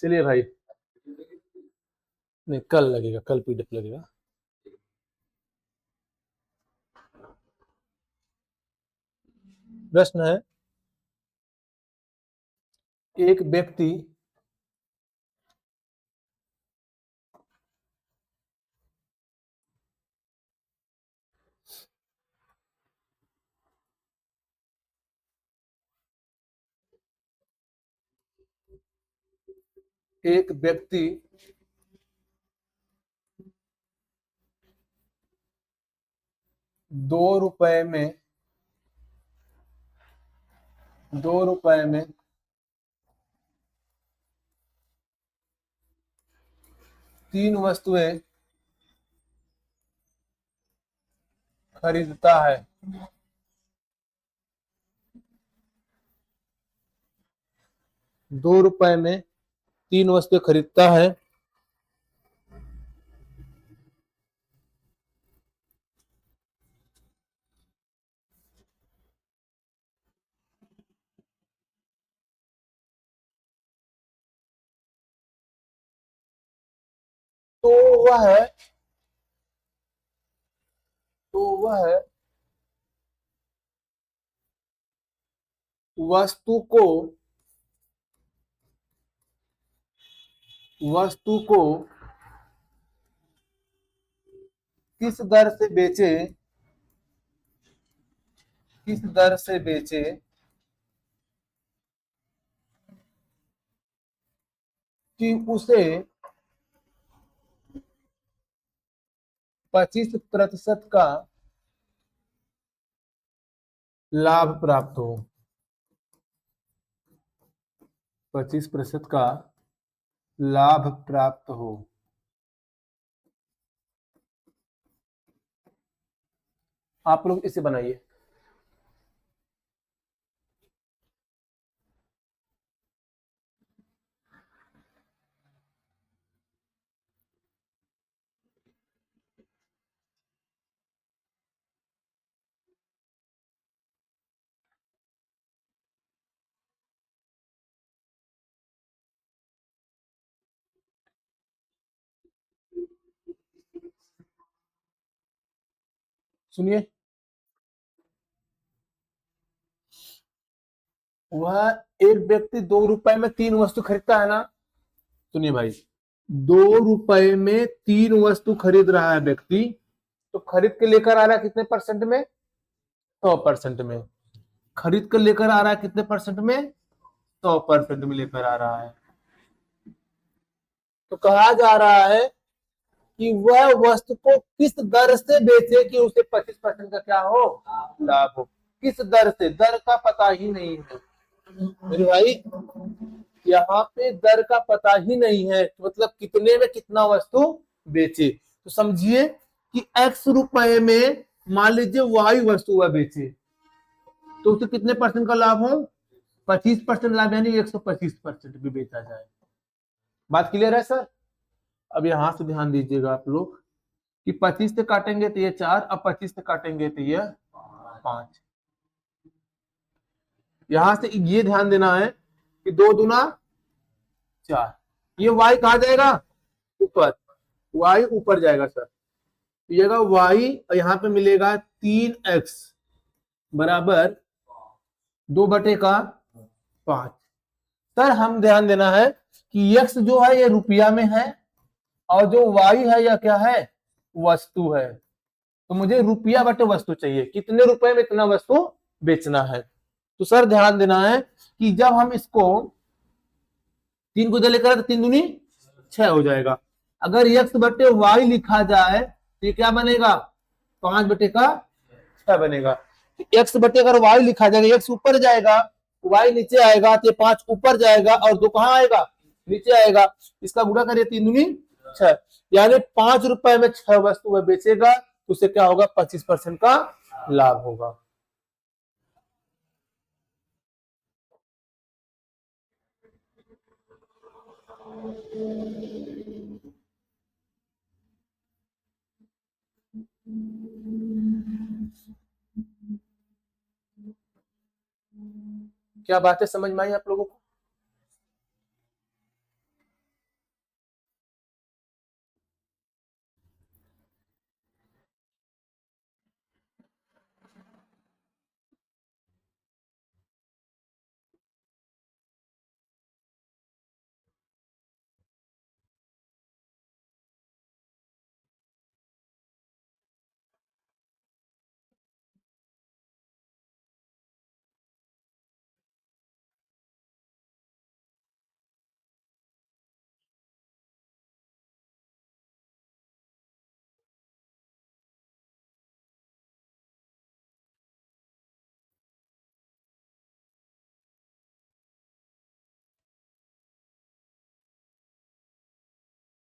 चलिए भाई, नहीं कल लगेगा, कल पीडीएफ लगेगा। प्रश्न है, एक व्यक्ति एक व्यक्ति 2 रुपए में 2 रुपए में 3 वस्तुएं खरीदता है। 2 रुपए में 3 वस्तुएं खरीदता है, तो वह तो वह वस्तु को वस्तु को किस दर से बेचे किस दर से बेचे कि उसे 25% का लाभ प्राप्त हो। 25% का लाभ प्राप्त हो। आप लोग इसे बनाइए। सुनिए, वह एक व्यक्ति 2 रुपए में 3 वस्तु खरीदता है ना। सुनिए भाई, 2 रुपए में 3 वस्तु खरीद रहा है व्यक्ति, तो खरीद के लेकर आ रहा है कितने परसेंट में? 100% में। खरीद कर लेकर आ रहा है कितने परसेंट में? 100% में लेकर आ रहा है। तो कहा जा रहा है कि वह वस्तु को किस दर से बेचे कि उसे 25% का क्या हो, लाभ हो। किस दर से? दर का पता ही नहीं है मेरे भाई, यहाँ पे दर का पता ही नहीं है, मतलब कितने में कितना वस्तु बेचे। तो समझिए कि x रुपए में मान लीजिए y वस्तु वह बेचे, तो उसे कितने परसेंट का लाभ हो? 25% लाभ, यानी 125% भी बेचा जाए। बात क्लियर है सर? अब यहां से ध्यान दीजिएगा आप लोग कि 25 से काटेंगे तो ये 4, अब 25 से काटेंगे तो ये 5। यहां से ये ध्यान देना है कि 2 दूना 4, ये y कहा जाएगा? ऊपर। y ऊपर जाएगा सर, तो y और यहाँ पे मिलेगा 3x बराबर 2/5। सर हम ध्यान देना है कि x जो है ये रुपया में है, और जो y है यह क्या है? वस्तु है। तो मुझे रुपया बटे वस्तु चाहिए, कितने रुपए में इतना वस्तु बेचना है। तो सर ध्यान देना है कि जब हम इसको 3 को लेकर तो 3 दूनी 6 हो जाएगा। अगर x बटे y लिखा जाए तो ये क्या बनेगा? 5/6 बनेगा। x बटे अगर y लिखा जाएगा, x ऊपर जाएगा, y नीचे आएगा, तो 5 ऊपर जाएगा और 2 कहां आएगा? नीचे आएगा। इसका गुणा करिए, 3 दूनी 6, यानी 5 रुपए में 6 वस्तु वह बेचेगा, तो उसे क्या होगा? 25% का लाभ होगा। क्या बातें समझ में आई आप लोगों को?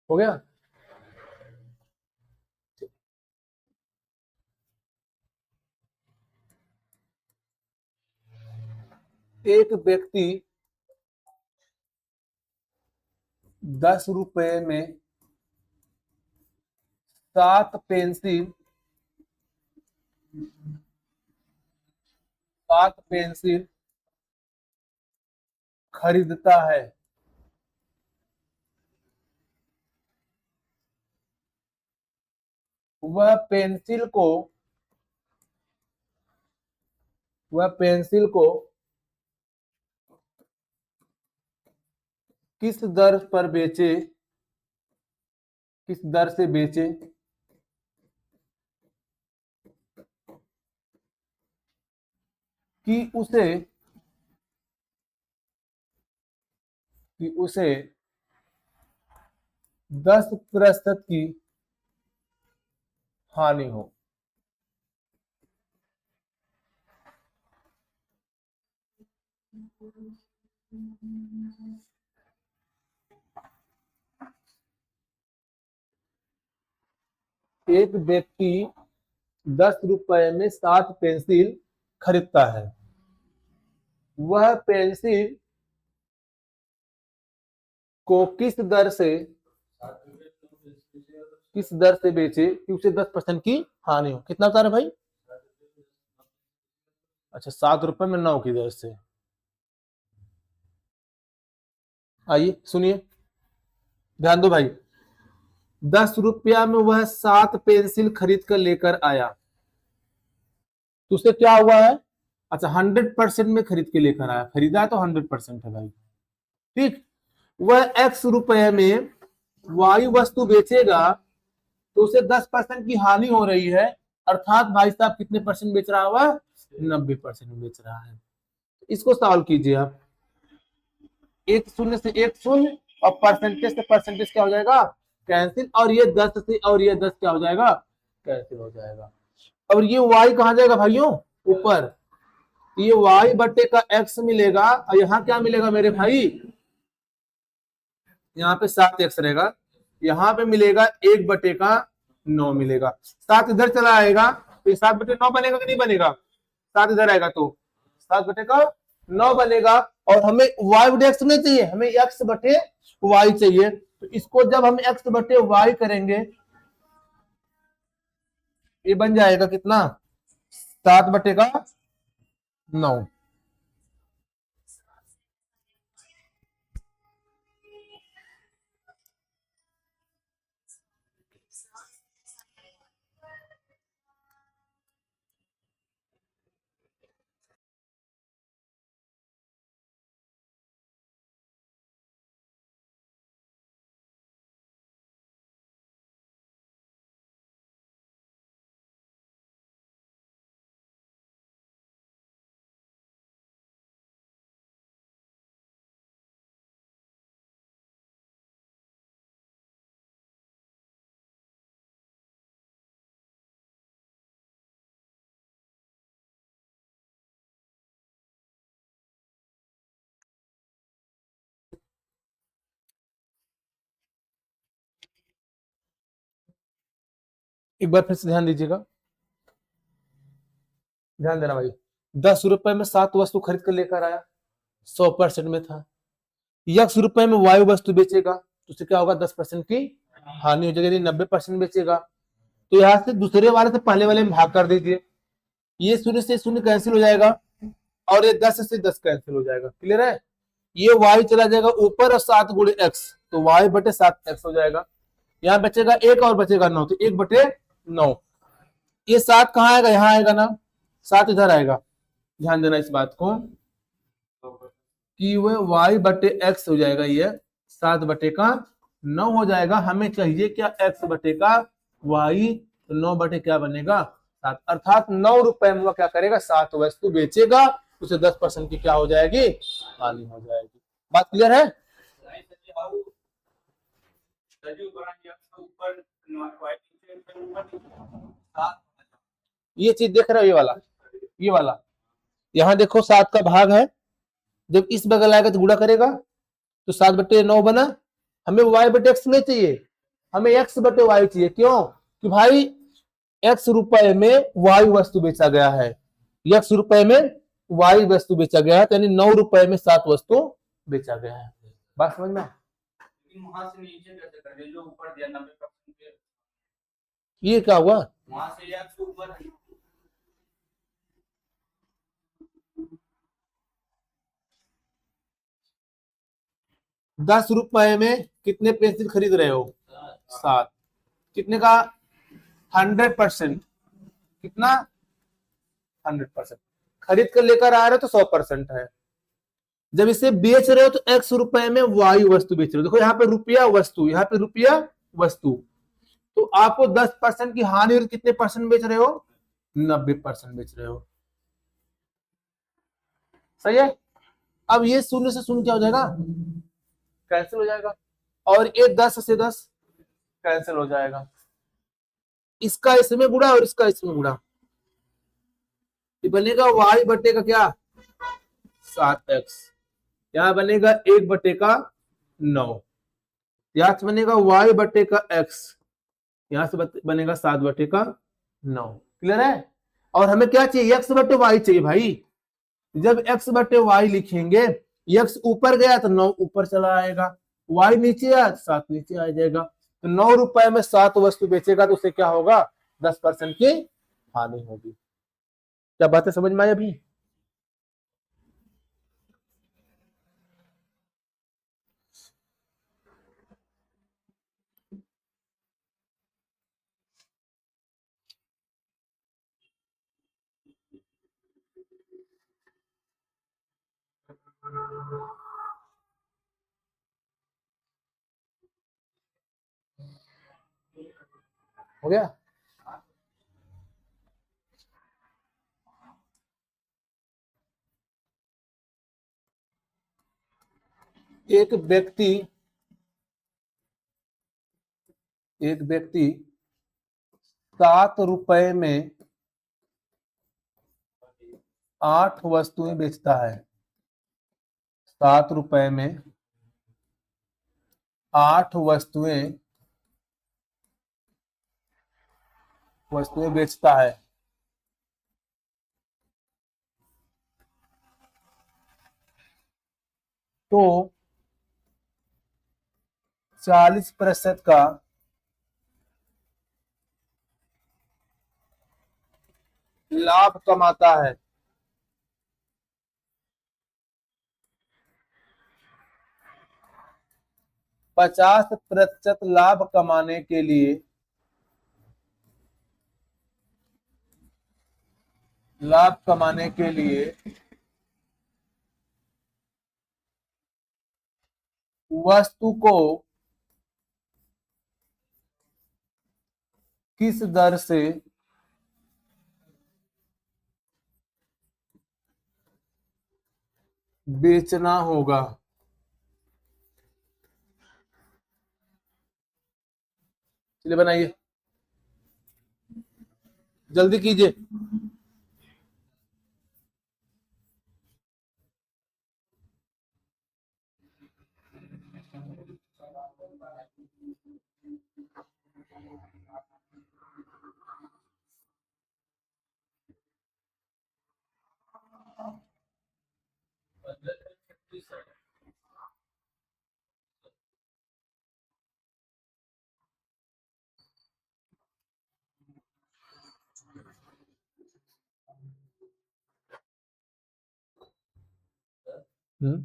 हो गया? एक व्यक्ति 10 रुपए में 7 पेंसिल 7 पेंसिल खरीदता है। वह पेंसिल को वह पेंसिल को किस दर पर बेचे किस दर से बेचे कि उसे 10% की हानि हो। एक व्यक्ति 10 रुपए में 7 पेंसिल खरीदता है। वह पेंसिल को किस दर से बेचे कि उसे 10% की हानि हो। कितना बता रहे भाई? अच्छा, 7 रुपए में 9 की दर से। आइए सुनिए, ध्यान दो भाई। 10 रुपया में वह 7 पेंसिल खरीद कर लेकर आया, तो उससे क्या हुआ है? अच्छा, 100% में खरीद के लेकर आया, खरीदा तो 100% है भाई, ठीक। वह X रुपए में वायु वस्तु बेचेगा तो उसे 10% की हानि हो रही है, अर्थात भाई साहब कितने परसेंट बेच रहा है वह? 90% बेच रहा है। इसको सॉल्व कीजिए आप। एक शून्य से एक शून्य और परसेंटेज से परसेंटेज क्या हो जाएगा? कैंसिल। और ये 10 से और ये 10 क्या हो जाएगा? कैंसिल हो जाएगा। और ये y कहां जाएगा भाइयों? ऊपर। ये y बट्टे का x मिलेगा और यहाँ क्या मिलेगा मेरे भाई? यहाँ पे 7x रहेगा, यहाँ पे मिलेगा 1/9 मिलेगा। 7 इधर चला आएगा तो 7/9 बनेगा कि नहीं बनेगा? 7 इधर आएगा तो 7/9 बनेगा। और हमें y/x नहीं चाहिए, हमें x/y चाहिए। तो इसको जब हम x/y करेंगे, ये बन जाएगा कितना? 7/9। एक बार फिर से ध्यान दीजिएगा, ध्यान देना भाई। 10 रुपए में 7 वस्तु खरीद कर लेकर आया, 100% में था। X रुपए में वायु वस्तु बेचेगा तो उससे क्या होगा? 10% की हानि हो जाएगी, 90% बेचेगा। तो यहां से दूसरे वाले से पहले वाले में भाग कर दीजिए, ये शून्य से शून्य कैंसिल हो जाएगा, और ये 10 से 10 कैंसिल हो जाएगा। क्लियर है? ये y चला जाएगा ऊपर और 7 गुणे x, तो y बटे 7x हो जाएगा। यहाँ बचेगा 1 और बचेगा 9, तो 1/9। ये 7 कहाँ आएगा? यहाँ आएगा ना, 7 इधर आएगा। ध्यान देना इस बात को कि वह y बटे x हो जाएगा, ये 7/9 हो जाएगा। हमें चाहिए क्या? x बटे का y, तो 9 बटे क्या बनेगा? 7, अर्थात 9 रुपए में वह क्या करेगा? 7 वस्तु बेचेगा, उसे 10% की क्या हो जाएगी? हानि हो जाएगी। बात क्लियर है? ये चीज देख रहे हो? ये वाला यहाँ देखो, 7 का भाग है, जब इस बगल आएगा तो गुणा करेगा, तो 7/9 बना। हमें y बटे x नहीं चाहिए, हमें x बटे y चाहिए। क्यों? कि भाई x रुपए में y वस्तु बेचा गया है, x रुपए में y वस्तु बेचा गया है, तो यानी 9 रुपए में 7 वस्तु बेचा गया है। बात समझ में? वहां से नीचे कैसे कर दे, जो ऊपर दिया 90%, ये क्या हुआ? वहां से x ऊपर 10 रुपए में कितने पेंसिल खरीद रहे हो? 7। कितने का? 100%। कितना? 100%। खरीद कर लेकर आ रहे हो तो 100% है। जब इसे बेच रहे हो तो x रुपए में y वस्तु बेच रहे हो। देखो यहाँ पे रुपया वस्तु, यहाँ पे रुपया वस्तु, तो आपको 10% की हानि और कितने परसेंट बेच रहे हो? 90% बेच रहे हो। सही है? अब ये शून्य से शून्य क्या हो जाएगा? कैंसिल हो जाएगा। और ये 10 से 10 कैंसिल हो जाएगा। इसका इसमें गुणा और इसका इसमें गुणा, ये बनेगा y बटे का क्या? 7x। यहाँ बनेगा 1/9। यहाँ से बनेगा y बटे का x, यहाँ से बनेगा 7/9। क्लियर है? और हमें क्या चाहिए? x बटे y चाहिए भाई। जब x बटे y लिखेंगे, x ऊपर गया तो 9 ऊपर चला आएगा, y नीचे आया तो 7 नीचे आ जाएगा। तो 9 रुपए में 7 वस्तु बेचेगा तो उसे क्या होगा? 10% की हानि होगी। क्या बातें समझ में आई अभी? हो गया? एक व्यक्ति 7 रुपए में 8 वस्तुएं बेचता है। 7 रुपए में 8 वस्तुएं बेचता है। तो 40% का लाभ कमाता है। 50% लाभ कमाने के लिए वस्तु को किस दर से बेचना होगा? चलिए बनाइए, जल्दी कीजिए। हम्म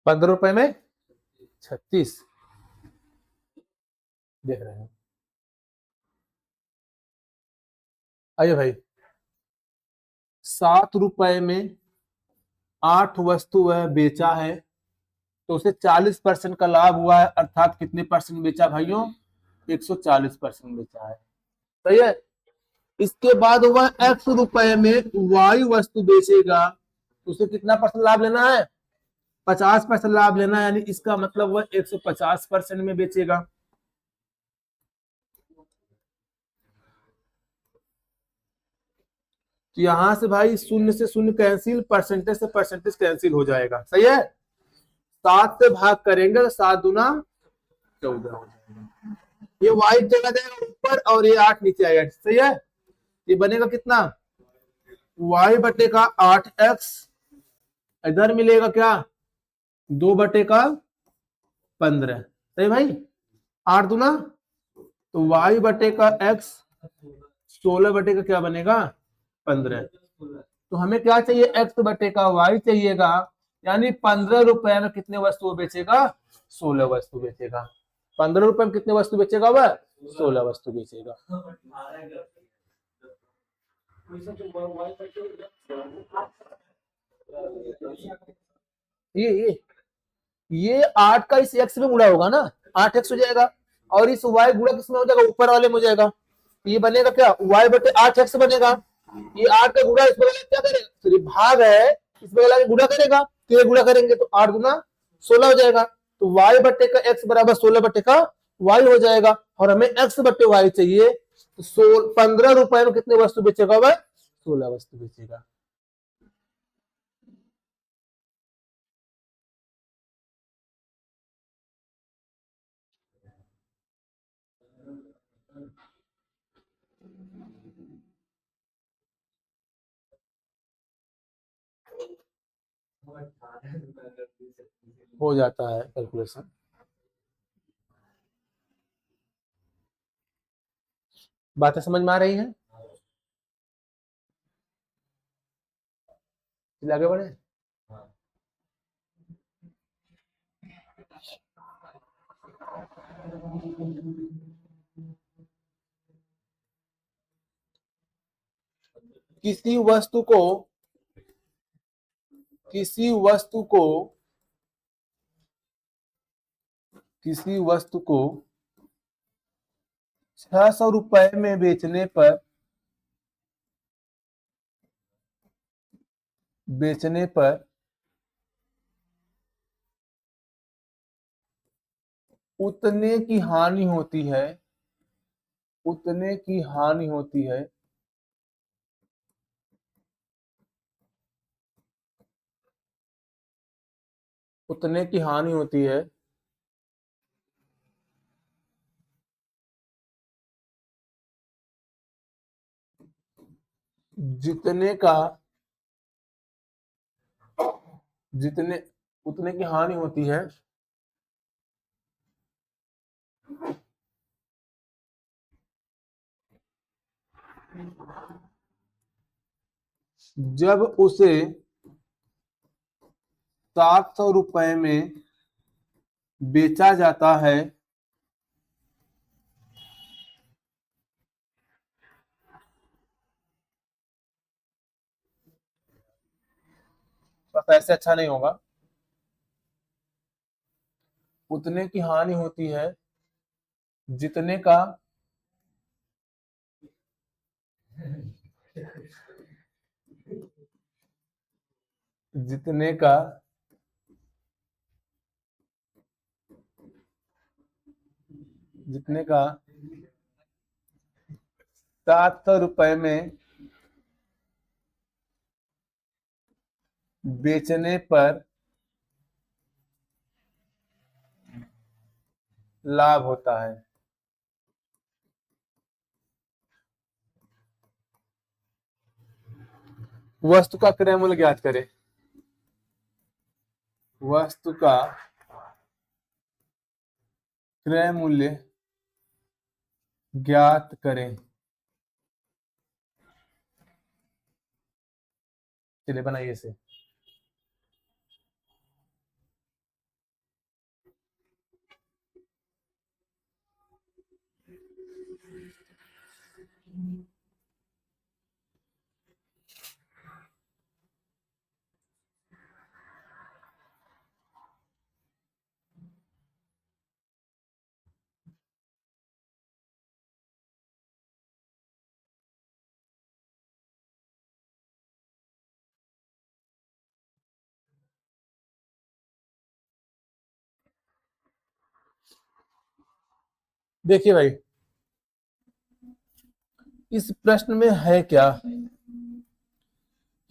15 रुपए में 36 देख रहे हैं। आइए भाई, 7 रुपए में 8 वस्तु वह बेचा है, तो उसे 40% का लाभ हुआ है, अर्थात कितने परसेंट बेचा भाइयों? 140% बेचा है। सही है। इसके बाद वह X रुपए में Y वस्तु बेचेगा, तो उसे कितना परसेंट लाभ लेना है? 50% लाभ लेना है, यानी इसका मतलब वह 150% में बेचेगा। तो यहां से भाई शून्य से शून्य कैंसिल, परसेंटेज से परसेंटेज कैंसिल हो जाएगा। सही है। 7 से भाग करेंगे तो 7 दूना 14 हो जाएगा। ये y चला जाएगा ऊपर और ये 8 नीचे आएगा। सही है। ये बनेगा कितना? y बटे का 8x, इधर मिलेगा क्या? 2/15। सही भाई। 8 दूना तो y बटे का x, 16 बटे का क्या बनेगा? 15। तो हमें क्या चाहिए? x बटे का y चाहिएगा, यानी 15 रुपए में कितने वस्तु बेचेगा? 16 वस्तु बेचेगा। 15 रुपए में कितने वस्तु बेचेगा वह? 16 वस्तु बेचेगा। ये 8 का इस x में गुणा होगा ना, 8x हो जाएगा, और इस y गुणा किसमें हो जाएगा? ऊपर वाले में हो जाएगा। ये बनेगा क्या? y बटे 8x बनेगा। ये 8 का गुणा इस बगल क्या करेगा? तो ये भाग है, इस बगल गुणा करेगा, तो ये गुणा करेंगे तो 8 गुना 16 हो जाएगा। तो y बटे का x बराबर 16 बटे का y हो जाएगा, और हमें x बटे y चाहिए। तो 15 रुपए में कितने वस्तु बेचेगा वह? 16 वस्तु बेचेगा। हो जाता है कैलकुलेशन। बातें समझ में आ रही हैं? आगे बढ़े। किसी वस्तु को किसी वस्तु को किसी वस्तु को 600 रुपए में बेचने पर उतने की हानि होती है, उतने की हानि होती है उतने की हानि होती है जितने का जितने उतने की हानि होती है जब उसे 700 रुपए में बेचा जाता है। बस ऐसे अच्छा नहीं होगा। उतने की हानि होती है जितने का जितने का जितने का 700 रुपए में बेचने पर लाभ होता है। वस्तु का क्रय मूल्य ज्ञात करें। वस्तु का क्रय मूल्य ज्ञात करें। चलिए बनाइए इसे। देखिए भाई, इस प्रश्न में है क्या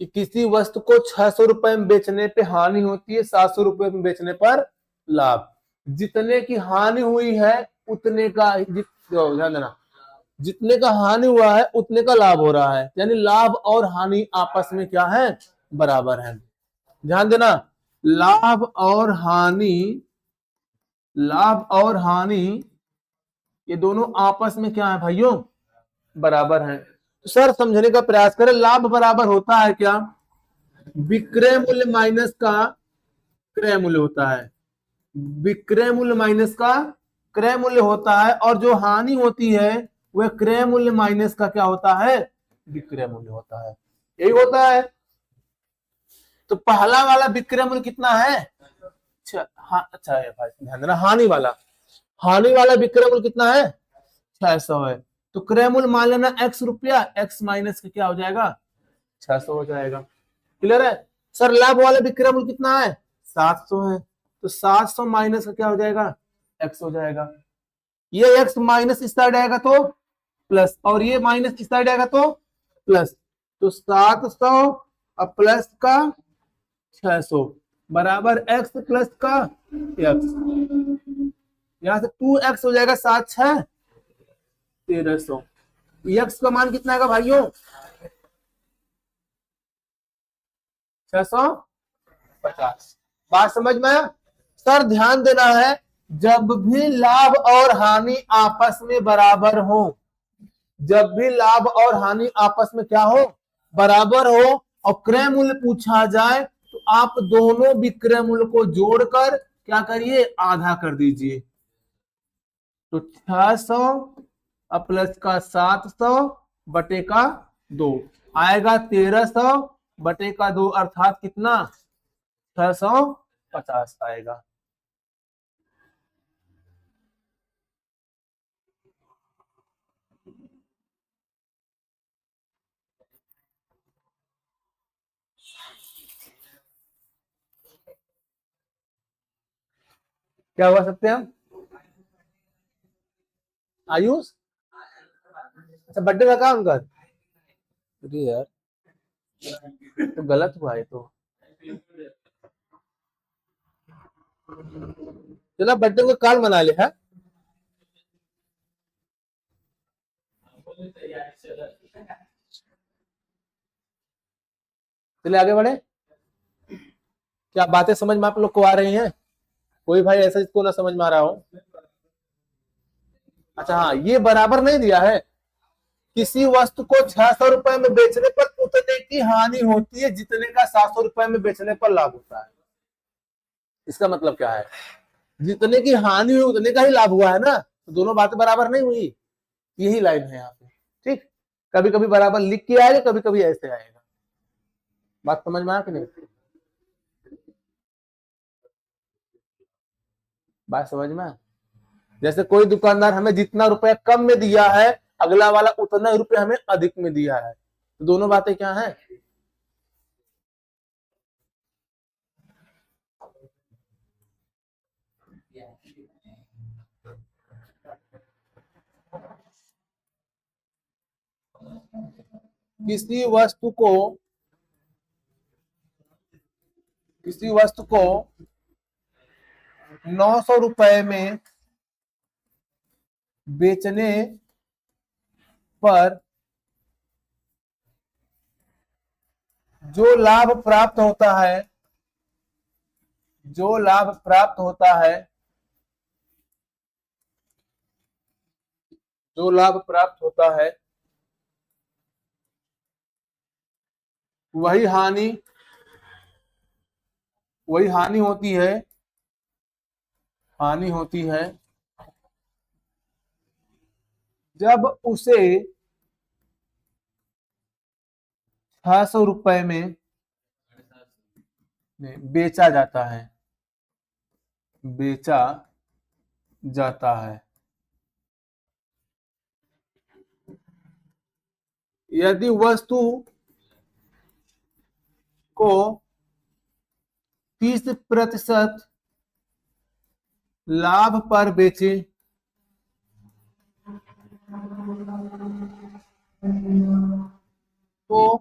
कि किसी वस्तु को 600 रुपए में बेचने पे हानि होती है, 700 रुपए में बेचने पर लाभ। जितने की हानि हुई है उतने का ध्यान देना, जितने का हानि हुआ है उतने का लाभ हो रहा है, यानी लाभ और हानि आपस में क्या है, बराबर है। ध्यान देना, लाभ और हानि, लाभ और हानि ये दोनों आपस में क्या है भाइयों, बराबर है। तो सर समझने का प्रयास करें, लाभ बराबर होता है क्या, विक्रय मूल्य माइनस का क्रय मूल्य होता है। विक्रय मूल्य माइनस का क्रय मूल्य होता है, और जो हानि होती है वह क्रय मूल्य माइनस का क्या होता है, विक्रय मूल्य होता है। यही होता है। तो पहला वाला विक्रय मूल्य कितना है, अच्छा हाँ, अच्छा है भाई, ध्यान देना, हानि वाला विक्रय मूल्य कितना है, 600 है। तो क्रय मूल्य मान लेना x रुपया, x माइनस का क्या हो जाएगा, 600 हो जाएगा। क्लियर है। सर लाभ वाला विक्रय मूल्य कितना है, 700 है। तो 700 माइनस का क्या हो जाएगा, x हो जाएगा। ये x माइनस इस साइड आएगा तो प्लस, और ये माइनस इस साइड आएगा तो प्लस। तो 700 और प्लस का 600 बराबर x प्लस का x। यहां से 2x हो जाएगा, 7 6 1300। x का मान कितना आएगा भाइयों, 650। बात समझ में आया। सर ध्यान देना है, जब भी लाभ और हानि आपस में बराबर हो, जब भी लाभ और हानि आपस में क्या हो, बराबर हो, और क्रय मूल्य पूछा जाए, तो आप दोनों विक्रय मूल्य को जोड़कर क्या करिए, आधा कर दीजिए। तो 600 प्लस का 700 बटे का 2 आएगा, 1300 बटे का 2 अर्थात कितना, 650 आएगा। क्या हुआ सकते हैं हम, आयुष, अच्छा बर्थडे का काम कर, अरे यार तो गलत हुआ है। तो चलो बर्थडे को काल मना ले है। चलिए आगे बढ़े। क्या बातें समझ में आप लोग को आ रही हैं, कोई भाई ऐसा जिसको ना समझ में आ रहा हो। अच्छा हाँ, ये बराबर नहीं दिया है, किसी वस्तु को 600 रुपए में बेचने पर उतने की हानि होती है जितने का 700 रुपए में बेचने पर लाभ होता है। इसका मतलब क्या है, जितने की हानि हुई उतने का ही लाभ हुआ है ना, तो दोनों बातें बराबर नहीं हुई। यही लाइन है यहाँ पे, ठीक। कभी कभी बराबर लिख के आएगा, कभी कभी ऐसे आएगा। बात समझ में आया कि नहीं, बात समझ में आया? जैसे कोई दुकानदार हमें जितना रुपया कम में दिया है, अगला वाला उतना ही रुपया हमें अधिक में दिया है, तो दोनों बातें क्या है, किसी वस्तु को, किसी वस्तु को 900 रुपए में बेचने पर जो लाभ प्राप्त होता है, जो लाभ प्राप्त होता है जो लाभ प्राप्त होता है वही हानि वही हानि होती है, हानि होती है जब उसे 600 रुपए में बेचा जाता है, बेचा जाता है। यदि वस्तु को 30% लाभ पर बेचे तो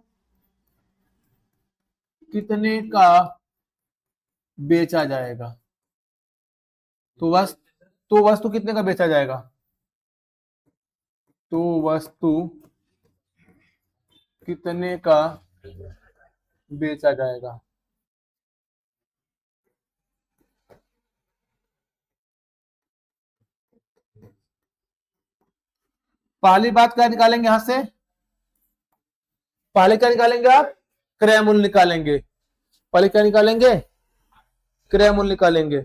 कितने का बेचा जाएगा? तो वस्तु कितने का बेचा जाएगा? तो वस्तु कितने का बेचा जाएगा? पहली बात क्या निकालेंगे यहां से? पहले क्या निकालेंगे आप? क्रय मूल्य निकालेंगे। पहले क्या निकालेंगे? क्रय मूल्य निकालेंगे।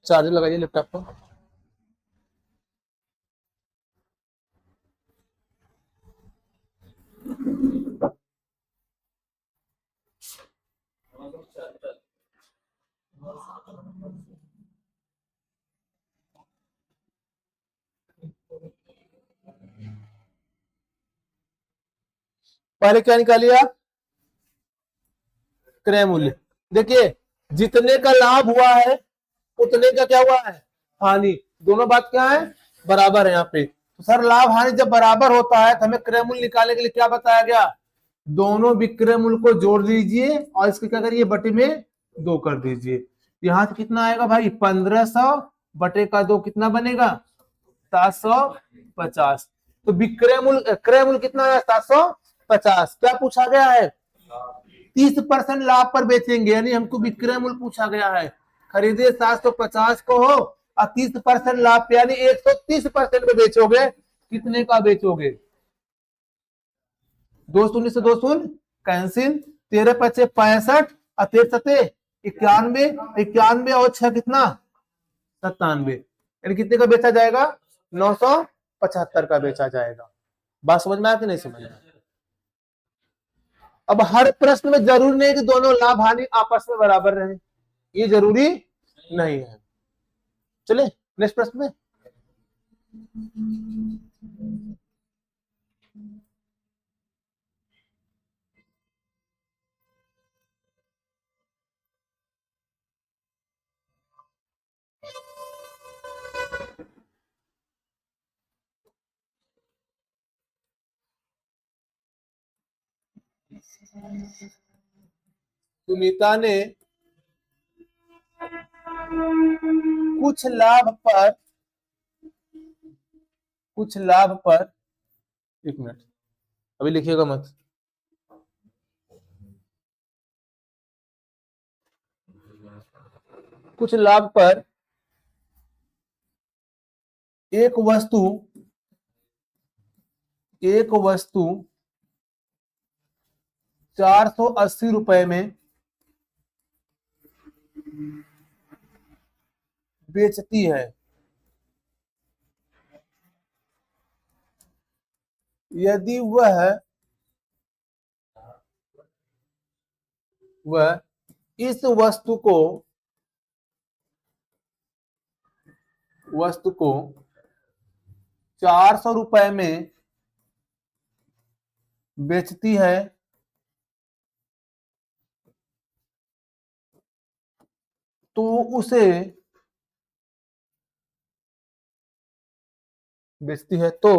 चार्जर लगाइए लैपटॉप पर। पहले क्या निकालिए आप? क्रय मूल्य। देखिए, जितने का लाभ हुआ है उतने का क्या हुआ है? हानि। दोनों बात क्या है? बराबर है यहाँ पे। तो सर लाभ हानि जब बराबर होता है तो हमें क्रय मूल्य निकालने के लिए क्या बताया गया? दोनों विक्रय मूल्य को जोड़ दीजिए और इसके क्या करिए? बटे में 2 कर दीजिए। यहां से कितना आएगा भाई? 1500 बटे का 2 कितना बनेगा? 750। तो विक्रय मूल्य क्रय मूल्य कितना है? 750। क्या पूछा गया है? 30% लाभ पर बेचेंगे, यानी हमको विक्रय मूल्य पूछा गया है। खरीदे 750 को हो और 30% लाभ पे यानी 130% में बेचोगे। कितने का बेचोगे? 2 शून्य से 2 शून्य कैंसिल। 13×5 = 65 और 13×7 = 91। 91 और 6 कितना? 97। यानी कितने का बेचा जाएगा? 975 का बेचा जाएगा। बात समझ में आया कि नहीं समझ में? अब हर प्रश्न में जरूरी नहीं कि दोनों लाभ हानि आपस में बराबर रहे, ये जरूरी नहीं है। चले नेक्स्ट प्रश्न में। सुनीता ने कुछ लाभ पर 1 मिनट, अभी लिखिएगा मत। कुछ लाभ पर एक वस्तु 480 रुपए में बेचती है। यदि वह इस वस्तु को 400 रुपए में बेचती है तो उसे बेचती है तो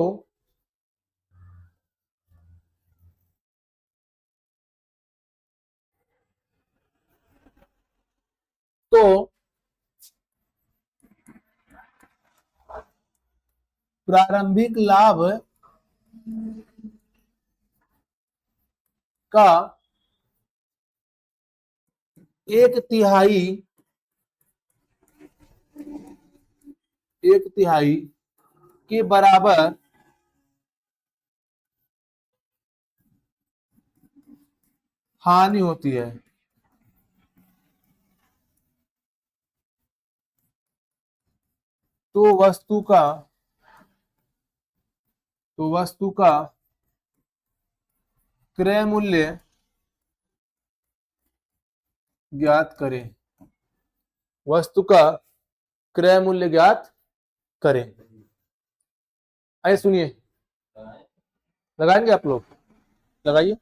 प्रारंभिक लाभ का 1/3 एक तिहाई के बराबर हानि होती है, तो वस्तु का क्रय मूल्य ज्ञात करें। वस्तु का क्रय मूल्य ज्ञात करें। आइए सुनिए, लगाएंगे आप लोग, लगाइए।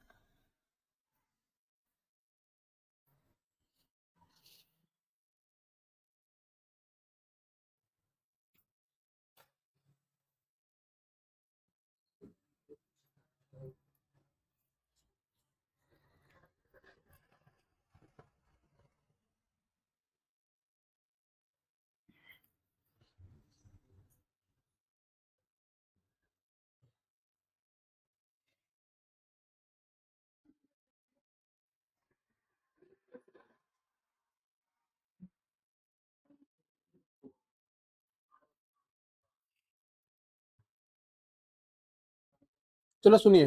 चलो सुनिए,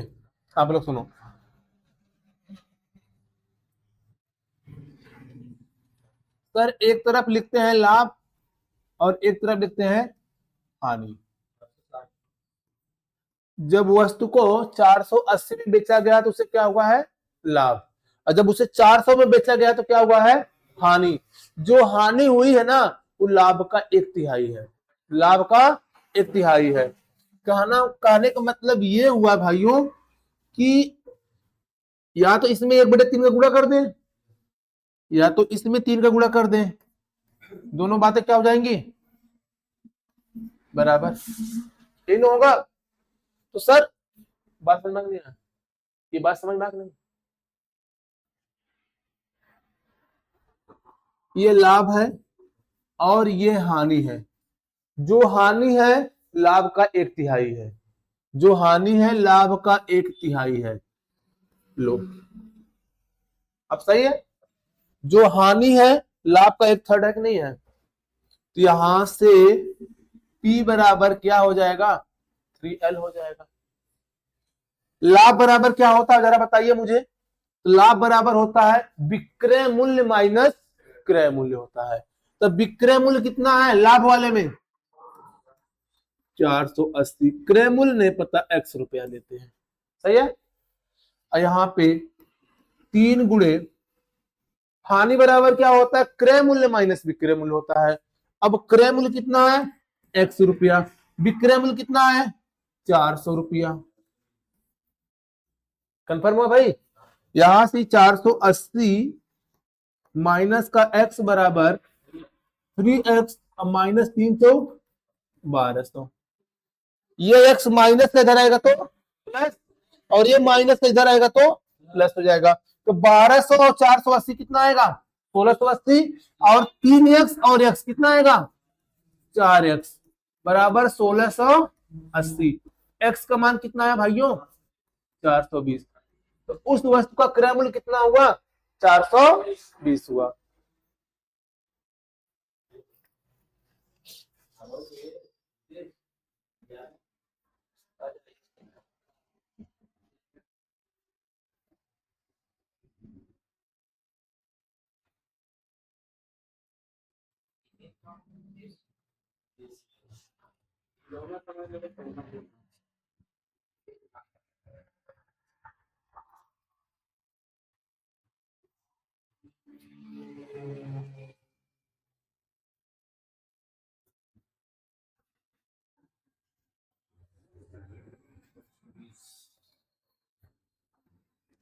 आप लोग सुनो। सर एक तरफ लिखते हैं लाभ और एक तरफ लिखते हैं हानि। जब वस्तु को 480 में बेचा गया तो उसे क्या हुआ है? लाभ। और जब उसे 400 में बेचा गया तो क्या हुआ है? हानि। जो हानि हुई है ना, वो लाभ का एक तिहाई है। लाभ का एक तिहाई है। कहने का मतलब ये हुआ भाइयों कि या तो इसमें 1/3 का गुणा कर दें, या तो इसमें 3 का गुणा कर दें। दोनों बातें क्या हो जाएंगी? बराबर। इन होगा। तो सर बात समझ में नहीं आया? ये बात समझ में आ नहीं? ये लाभ है और ये हानि है। जो हानि है लाभ का एक तिहाई है। जो हानि है लाभ का एक तिहाई है। लो, अब सही है। जो हानि है लाभ का एक थर्ड है कि नहीं है? तो यहां से P बराबर क्या हो जाएगा? 3L हो जाएगा। लाभ बराबर क्या होता है जरा बताइए मुझे। लाभ बराबर होता है विक्रय मूल्य माइनस क्रय मूल्य होता है। तो विक्रय मूल्य कितना है लाभ वाले में? 480। क्रय मूल्य नहीं पता, x रुपया लेते हैं। सही है। और यहां पे 3 गुणे हानि बराबर क्या होता है? क्रय मूल्य माइनस विक्रय मूल्य होता है। अब क्रय मूल्य कितना है? x रुपया। विक्रय मूल्य कितना है? 400 रुपया। कंफर्म हुआ भाई? यहां से 480 माइनस का x बराबर 3x माइनस 3 × 1200। ये x माइनस से इधर आएगा तो प्लस, और ये माइनस से इधर आएगा तो प्लस हो जाएगा। तो 1200 और 480 कितना आएगा? 1680। और 3x और x कितना आएगा? 4x बराबर 1680। x का मान कितना है भाइयों? 420। तो उस वस्तु का क्रय मूल्य कितना हुआ? 420 हुआ।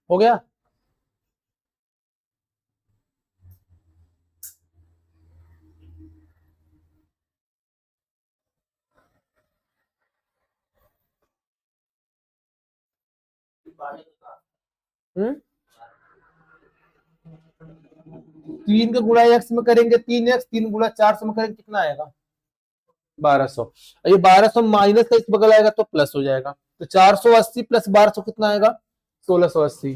हो गया? हम्म, 3 का गुणा x में करेंगे 3x, 3 गुणा 400 में करेंगे कितना आएगा? 1200। ये 1200 माइनस का इस बगल आएगा तो प्लस हो जाएगा। तो 480 प्लस 1200 कितना आएगा? 1680।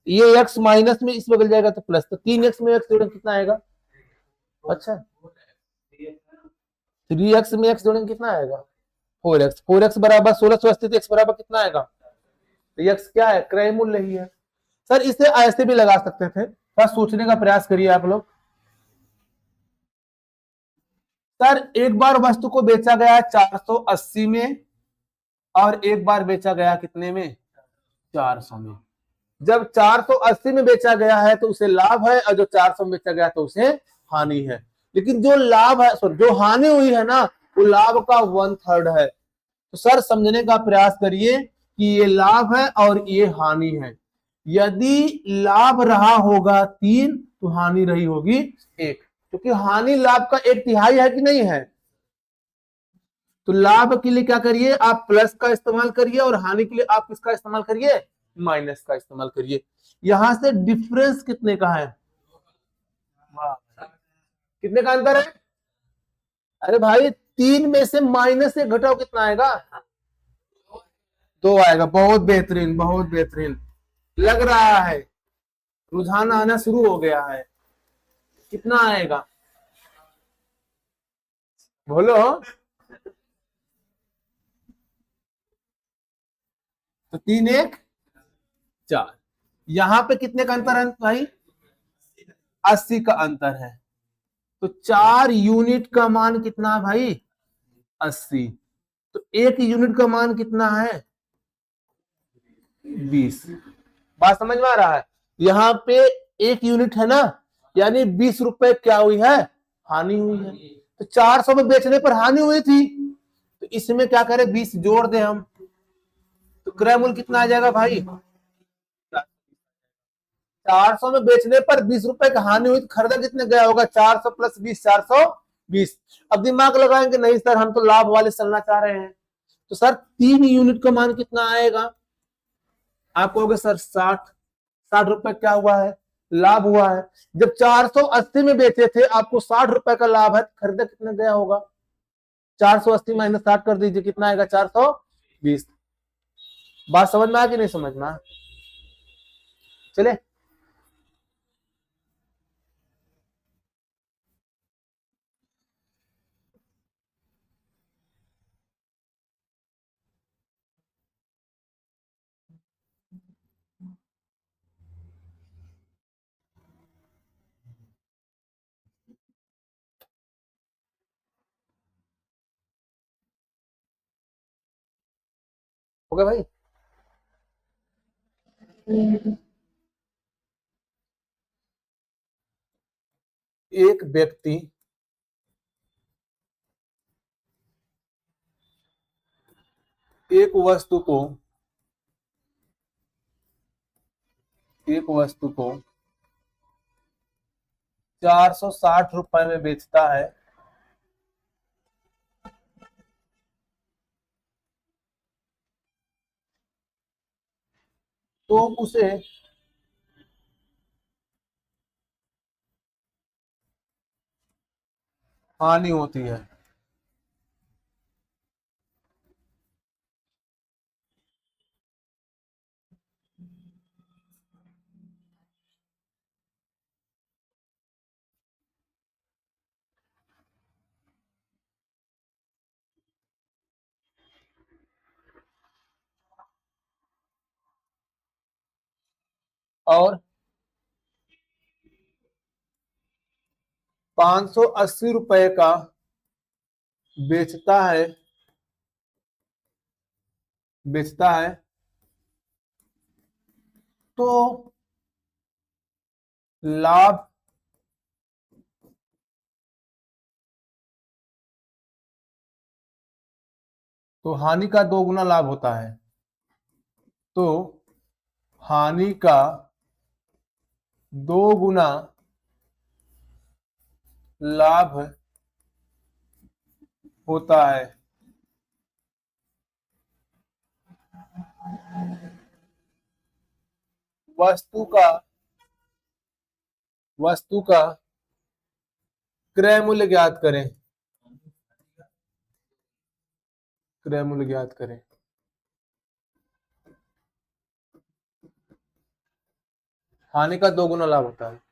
ये x माइनस में इस बगल जाएगा तो प्लस, तो 3x में x जोड़ेंगे कितना आएगा? अच्छा 3x में x जोड़ेंगे कितना आएगा 4x, 4x बराबर 1680, तो x बराबर कितना आएगा, तो x क्या है, क्रय मूल्य ही है। सर इसे ऐसे भी लगा सकते थे, थोड़ा सोचने का प्रयास करिए आप लोग। सर एक बार वस्तु को बेचा गया 480 में और एक बार बेचा गया कितने में, 400 में। जब 480 में बेचा गया है तो उसे लाभ है, और जो 400 में बेचा गया तो उसे हानि है। लेकिन जो लाभ है, सॉरी जो हानि हुई है ना, वो लाभ का 1/3 है। तो सर समझने का प्रयास करिए कि ये लाभ है और ये हानि है। यदि लाभ रहा होगा 3 तो हानि रही होगी 1, क्योंकि हानि लाभ का 1/3 है कि नहीं है। तो लाभ के लिए क्या करिए, आप प्लस का इस्तेमाल करिए, और हानि के लिए आप किसका इस्तेमाल करिए, माइनस का इस्तेमाल करिए। यहां से डिफरेंस कितने का है, कितने का अंतर है, अरे भाई 3 में से माइनस 1 घटाओ कितना आएगा, 2 आएगा। बहुत बेहतरीन, बहुत बेहतरीन लग रहा है, रुझान आना शुरू हो गया है। कितना आएगा बोलो, तो 3 1 4, यहां पे कितने का अंतर है भाई, 80 का अंतर है। तो 4 यूनिट का मान कितना है भाई, 80। तो 1 यूनिट का मान कितना है, 20। बात समझ में आ रहा है, यहाँ पे 1 यूनिट है ना, यानी 20 रुपए क्या हुई है, हानि हुई है। तो 400 में बेचने पर हानि हुई थी, तो इसमें क्या करें, 20 जोड़ दें हम, तो क्रय मूल्य कितना आ जाएगा भाई, 400 में बेचने पर 20 रुपए की हानि हुई, तो खरीदा कितने गया होगा, 400 प्लस 20, 420। अब दिमाग लगाएंगे, नहीं सर हम तो लाभ वाले चलना चाह रहे हैं। तो सर 3 यूनिट का मान कितना आएगा, आप कहोगे सर 60, 60 रुपए क्या हुआ है, लाभ हुआ है। जब 480 में बेचे थे, आपको 60 रुपए का लाभ है, खरीदा कितने गया होगा, 480 माइनस 60 कर दीजिए, कितना आएगा, 420। बात समझ में आ कि नहीं समझ में, चले। ओके भाई, एक व्यक्ति एक वस्तु को, एक वस्तु को 460 रुपए में बेचता है, तो उसे हानि होती है। और 580 रुपए का बेचता है, बेचता है, तो लाभ तो हानि का 2 गुना लाभ होता है। तो हानि का 2 गुना लाभ होता है। वस्तु का, वस्तु का क्रय मूल्य ज्ञात करें, क्रय मूल्य ज्ञात करें। हानि का 2 गुना लाभ होता है।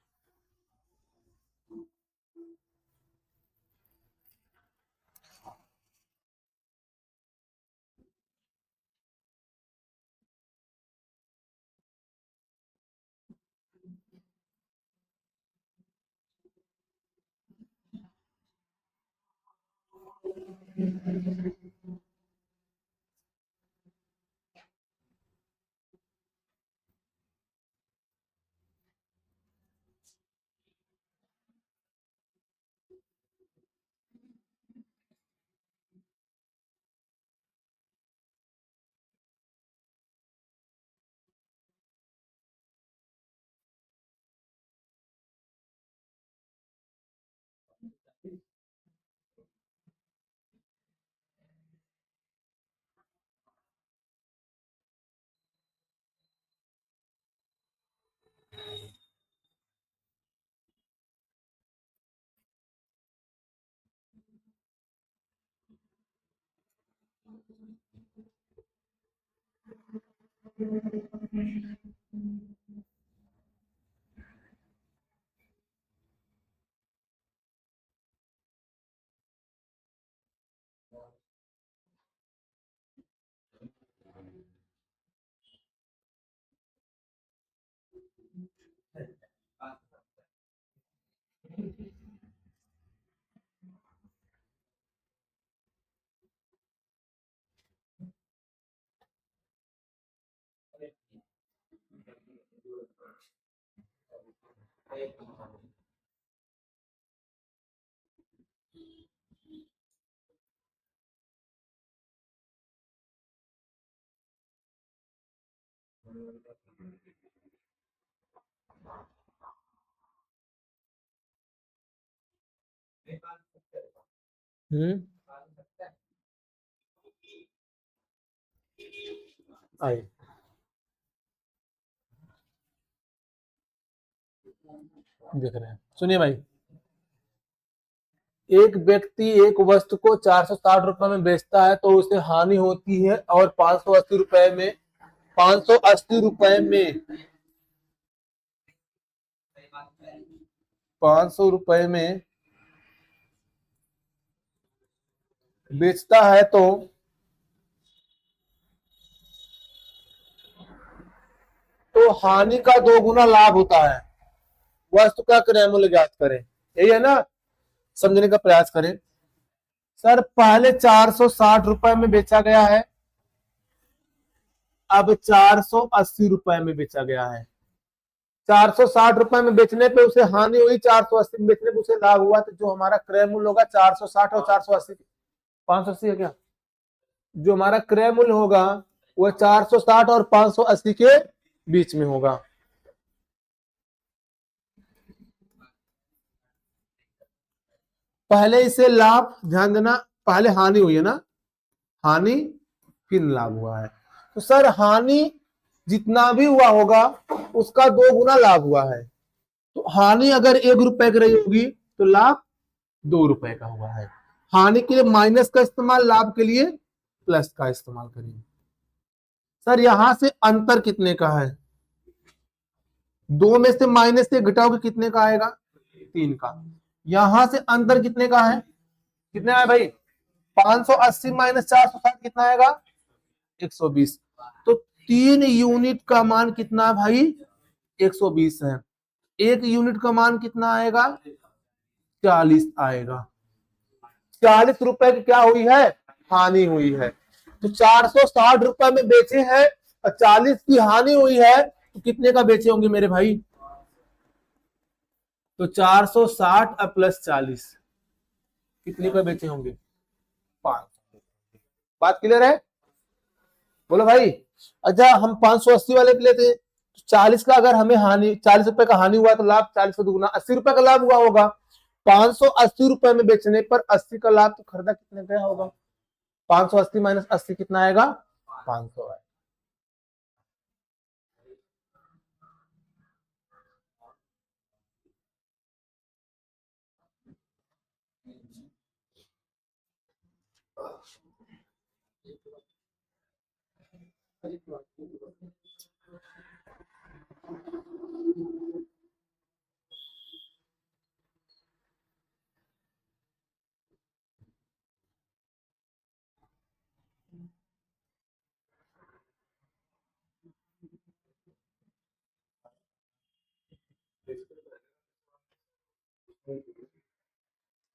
हम्म। आइए देख रहे हैं, सुनिए भाई। एक व्यक्ति एक वस्तु को 460 रुपए में बेचता है तो उसे हानि होती है, और 580 रुपए में 580 रुपए में 500 रुपए में बेचता है तो हानि का 2 गुना लाभ होता है। वस्तु का क्रय मूल्य ज्ञात करें। यही है ना, समझने का प्रयास करें। सर पहले 460 रुपए में बेचा गया है, अब 480 रुपए में बेचा गया है। 460 रुपए में बेचने पे उसे हानि हुई, 480 में बेचने पे उसे लाभ हुआ, तो जो हमारा क्रय मूल्य होगा 460 और 480, 580 है क्या, जो हमारा क्रय मूल्य होगा वह 460 और 580 के बीच में होगा। पहले इसे लाभ, ध्यान देना, पहले हानि हुई है ना, हानि फिर लाभ हुआ है। तो सर हानि जितना भी हुआ होगा उसका 2 गुना लाभ हुआ है। तो हानि अगर 1 रुपए की रही होगी तो लाभ 2 रुपए का हुआ है। हानि के लिए माइनस का इस्तेमाल, लाभ के लिए प्लस का इस्तेमाल करिए। सर यहां से अंतर कितने का है, 2 में से माइनस से घटाओगे कितने का आएगा, 3 का। यहां से अंतर कितने का है, कितने आए भाई, 580 माइनस 460 कितना आएगा, 120। तो 3 यूनिट का मान कितना है भाई, 120 है। 1 यूनिट का मान कितना आएगा, 40 आएगा। 40 रुपए की क्या हुई है, हानि हुई है। तो 460 रुपए में बेचे हैं और 40 की हानि हुई है, तो कितने का बेचे होंगे मेरे भाई, तो 460 प्लस 40 कितने का बेचे होंगे, 500। बात क्लियर है, बोलो भाई। अच्छा हम 580 वाले पे लेते हैं, 40 का अगर हमें हानि, 40 रुपए का हानि हुआ तो लाभ 40 का 2 गुना 80 रुपए का लाभ हुआ होगा। 580 रुपए में बेचने पर 80 का लाभ, तो खरीदा कितने का होगा, 580 माइनस 80 कितना आएगा, 500 है।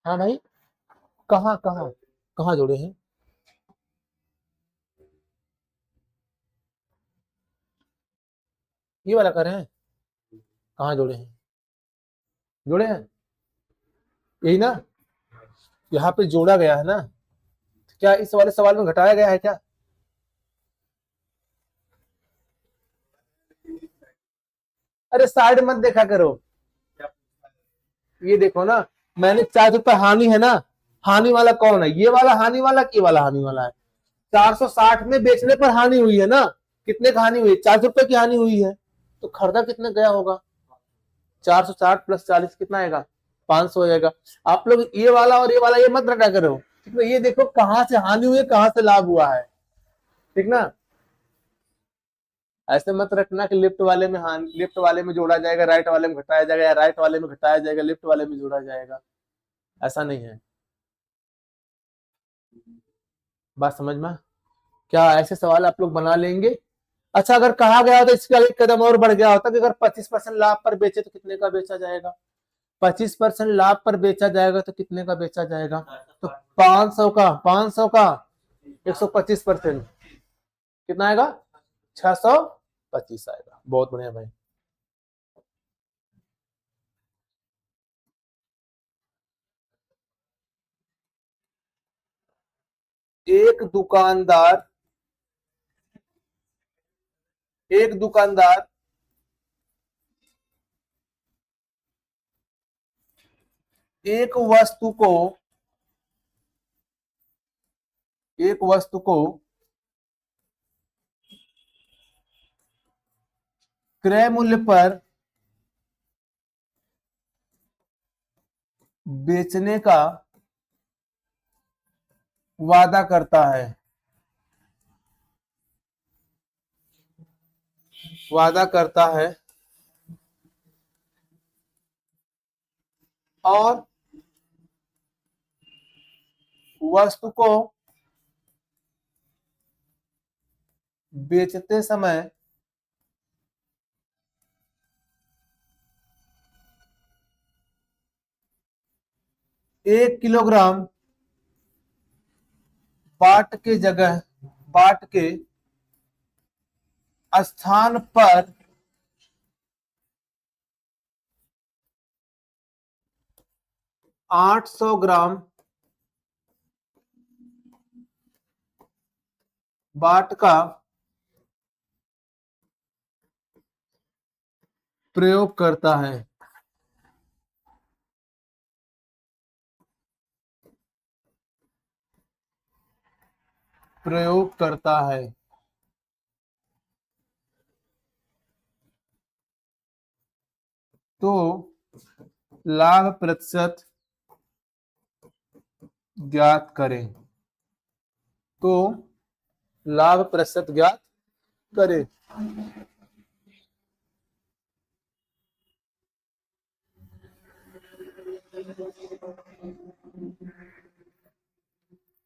हाँ भाई, कहाँ कहाँ, कहाँ जोड़े हैं? ये वाला कर रहे हैं, कहाँ जोड़े हैं? जोड़े हैं, यही ना, यहाँ पे जोड़ा गया है ना। क्या इस वाले सवाल में घटाया गया है क्या? अरे साइड मत देखा करो, ये देखो ना, मैंने 4 रुपए हानि है ना, हानि वाला कौन है? ये वाला हानि वाला, ये वाला हानि वाला है। 460 में बेचने पर हानि हुई है ना, कितने की हानि हुई? 400 रुपए की हानि हुई है, तो खरीदा कितने गया होगा? 460 प्लस 40 कितना आएगा? 500 हो जाएगा। आप लोग ये वाला और ये वाला ये मत रटा करो, ठीक ना। ये देखो कहां से हानि हुई है, कहां से लाभ हुआ है, ठीक ना। ऐसे मत रखना कि लेफ्ट वाले में हानि, लेफ्ट वाले में जोड़ा जाएगा, राइट वाले में घटाया जाएगा, या राइट वाले में घटाया जाएगा, लेफ्ट वाले में जोड़ा जाएगा। ऐसा नहीं है, बात समझ में? क्या ऐसे सवाल आप लोग बना लेंगे? अच्छा, अगर कहा गया होता इसका एक कदम और बढ़ गया होता कि अगर 25% लाभ पर बेचे तो कितने का बेचा जाएगा? 25% लाभ पर बेचा जाएगा तो कितने का बेचा जाएगा? तो 500 का, 500 का 125% कितना आएगा? 625 आएगा। बहुत बढ़िया भाई। एक दुकानदार, एक दुकानदार एक वस्तु को, एक वस्तु को क्रय मूल्य पर बेचने का वादा करता है, वादा करता है, और वस्तु को बेचते समय 1 किलोग्राम बाट के जगह, बाट के स्थान पर 800 ग्राम बाट का प्रयोग करता है। प्रयोग करता है तो लाभ प्रतिशत ज्ञात करें, तो लाभ प्रतिशत ज्ञात करें।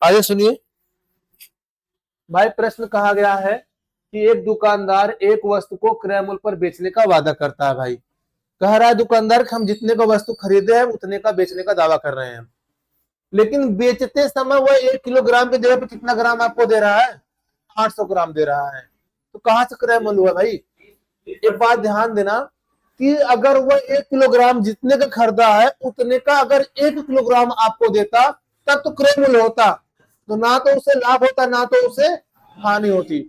आइए सुनिए भाई, प्रश्न कहा गया है कि एक दुकानदार एक वस्तु को क्रय मूल्य पर बेचने का वादा करता है। भाई कह रहा है दुकानदार कि हम जितने का वस्तु खरीदे हैं उतने का बेचने का दावा कर रहे हैं, लेकिन बेचते समय वह 1 किलोग्राम की जगह पे कितना ग्राम आपको दे रहा है? 800 ग्राम दे रहा है। तो कहां से क्रय मूल्य हुआ भाई? एक बात ध्यान देना कि अगर वह 1 किलोग्राम जितने का खरीदा है उतने का अगर 1 किलोग्राम आपको देता तब तो क्रय मूल्य होता, तो ना तो उसे लाभ होता ना तो उसे हानि होती।